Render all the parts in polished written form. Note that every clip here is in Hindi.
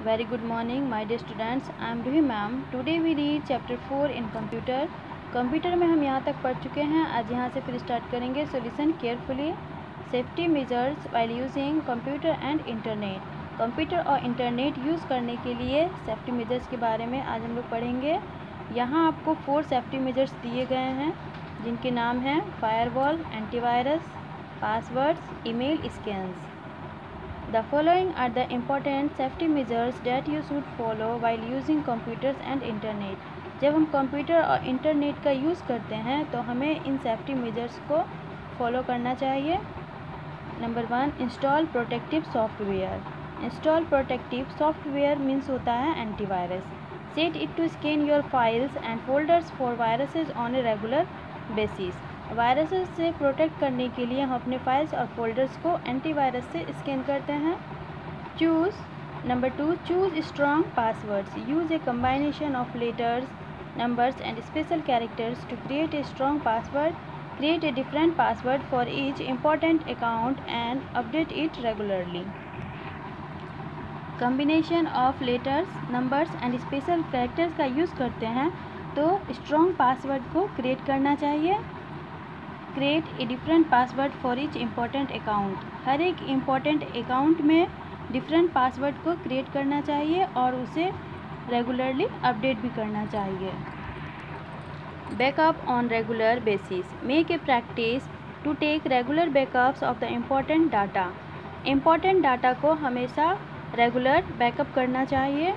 Very good morning, my dear students. I am Ruhi ma'am. Today we read chapter 4 in computer. Computer में हम यहाँ तक पढ़ चुके हैं. आज यहाँ से फिर स्टार्ट करेंगे. So listen carefully. Safety measures while using computer and internet. Computer और इंटरनेट यूज़ करने के लिए सेफ्टी मेजर्स के बारे में आज हम लोग पढ़ेंगे. यहाँ आपको 4 सेफ्टी मेजर्स दिए गए हैं जिनके नाम हैं firewall, antivirus, passwords, email scans. The following are the important safety measures that you should follow while using computers and internet. जब हम कंप्यूटर और इंटरनेट का यूज़ करते हैं तो हमें इन सेफ्टी मेजर्स को फॉलो करना चाहिए. Number 1, install protective software. Install protective software means होता है antivirus. Set it to scan your files and folders for viruses on a regular basis. Viruses से प्रोटेक्ट करने के लिए हम अपने फाइल्स और फोल्डर्स को एंटीवायरस से स्कैन करते हैं. Number 2, choose strong passwords. Use a combination of letters, numbers and special characters to create a strong password. Create a different password for each important account and update it regularly. Combination of letters, numbers and special characters का यूज़ करते हैं तो स्ट्रॉन्ग पासवर्ड को क्रिएट करना चाहिए. Create a different password for each important account. हर एक इम्पॉर्टेंट अकाउंट में डिफरेंट पासवर्ड को क्रिएट करना चाहिए और उसे रेगुलरली अपडेट भी करना चाहिए. Backup on regular basis. Make a practice to take regular backups of the important data. Important data को हमेशा रेगुलर बैकअप करना चाहिए.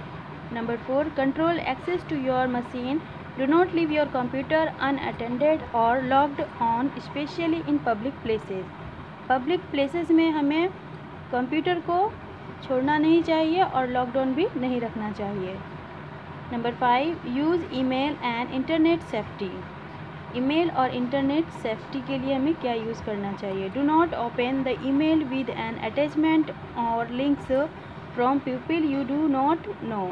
Number 4, control access to your machine. Do not leave your computer unattended or logged on, especially in public places. Public places में हमें कंप्यूटर को छोड़ना नहीं चाहिए और लॉकडाउन भी नहीं रखना चाहिए. Number 5, use email and internet safety. Email और इंटरनेट सेफ्टी के लिए हमें क्या यूज़ करना चाहिए. Do not open the email with an attachment और links from people you do not know.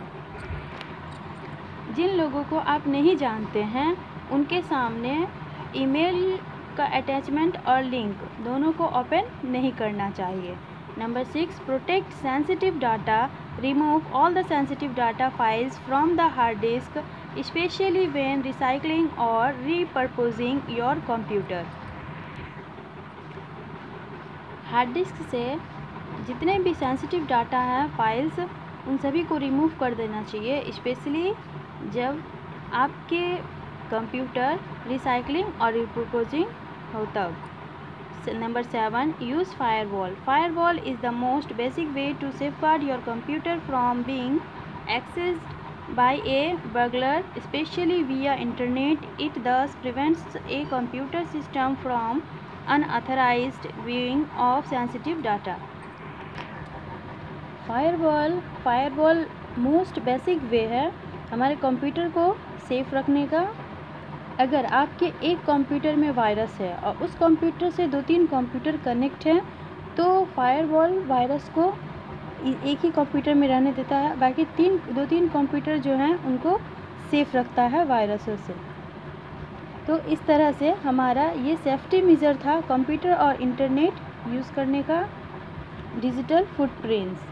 जिन लोगों को आप नहीं जानते हैं उनके सामने ईमेल का अटैचमेंट और लिंक दोनों को ओपन नहीं करना चाहिए. Number 6, protect sensitive data. Remove all the sensitive data files from the hard disk, specially when recycling और रीपर्पोजिंग योर कंप्यूटर. हार्ड डिस्क से जितने भी सेंसिटिव डाटा हैं, फाइल्स, उन सभी को रिमूव कर देना चाहिए, स्पेशली जब आपके कंप्यूटर रिसाइकलिंग और रिपर्पोजिंग हो तब. Number 7, use firewall. Firewall is the most basic way to safeguard your computer from being accessed by a burglar, specially via internet. It thus prevents a computer system from unauthorised viewing of sensitive data. Firewall most basic way है हमारे कंप्यूटर को सेफ रखने का. अगर आपके एक कंप्यूटर में वायरस है और उस कंप्यूटर से 2-3 कंप्यूटर कनेक्ट हैं तो फायरवॉल वायरस को एक ही कंप्यूटर में रहने देता है, बाकी 2-3 कंप्यूटर जो हैं उनको सेफ रखता है वायरसों से. तो इस तरह से हमारा ये सेफ्टी मेजर था कंप्यूटर और इंटरनेट यूज़ करने का. Digital footprints.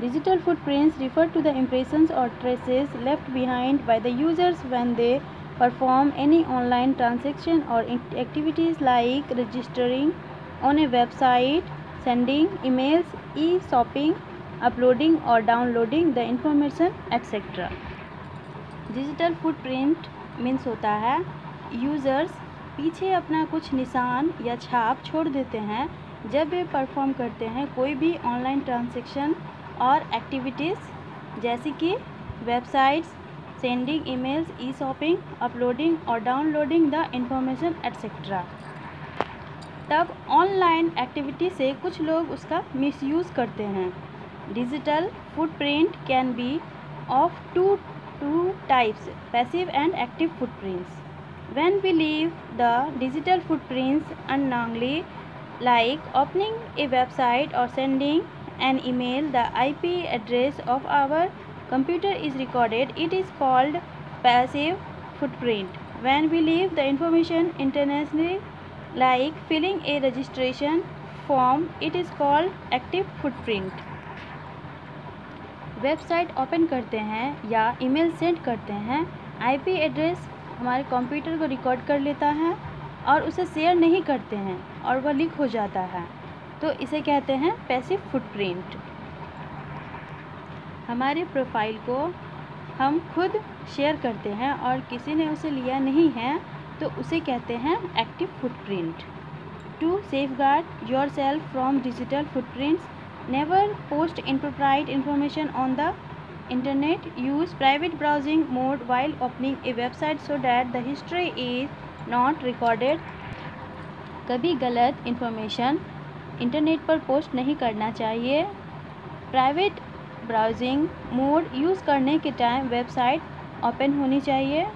Digital footprints refer to the impressions or traces left behind by the users when they perform any online transaction or activities like registering on a website, sending emails, e-shopping, uploading or downloading the information, etc. Digital footprint means होता है यूज़र्स पीछे अपना कुछ निशान या छाप छोड़ देते हैं जब वे परफॉर्म करते हैं कोई भी ऑनलाइन ट्रांजैक्शन और एक्टिविटीज़ जैसे कि websites, sending emails, e shopping, uploading और डाउनलोडिंग द इंफॉर्मेशन एट्सेट्रा. तब ऑनलाइन एक्टिविटी से कुछ लोग उसका मिसयूज़ करते हैं. Digital footprint can be of two types, passive and active footprints. When we leave the digital footprints unknowingly, like opening a website or sending an email, the IP address of our computer is recorded. It is called passive footprint. When we leave the information intentionally, like filling a registration form, it is called active footprint. Website open करते हैं या ईमेल सेंड करते हैं, आईपी एड्रेस हमारे कंप्यूटर को रिकॉर्ड कर लेता है और उसे शेयर नहीं करते हैं और वह लीक हो जाता है, तो इसे कहते हैं पैसिव फुटप्रिंट। हमारे प्रोफाइल को हम खुद शेयर करते हैं और किसी ने उसे लिया नहीं है, तो उसे कहते हैं active footprint. To safeguard yourself from digital footprints, never post inappropriate information on the internet, use private browsing mode while opening a website so that the history is not recorded। कभी गलत इन्फॉर्मेशन इंटरनेट पर पोस्ट नहीं करना चाहिए। प्राइवेट ब्राउजिंग मोड यूज़ करने के टाइम वेबसाइट ओपन होनी चाहिए।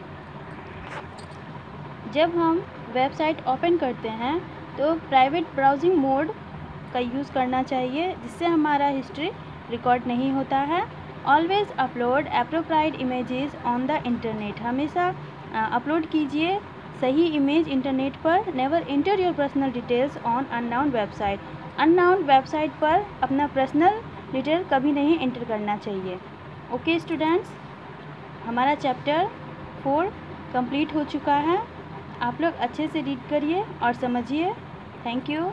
जब हम वेबसाइट ओपन करते हैं तो प्राइवेट ब्राउजिंग मोड का यूज़ करना चाहिए, जिससे हमारा हिस्ट्री रिकॉर्ड नहीं होता है। Always upload appropriate images on the internet, हमेशा अपलोड कीजिए सही इमेज इंटरनेट पर। Never enter your personal details on unknown website, unknown website पर अपना पर्सनल डिटेल कभी नहीं इंटर करना चाहिए। ओके स्टूडेंट्स, हमारा चैप्टर 4 कंप्लीट हो चुका है। आप लोग अच्छे से रीड करिए और समझिए। Thank you.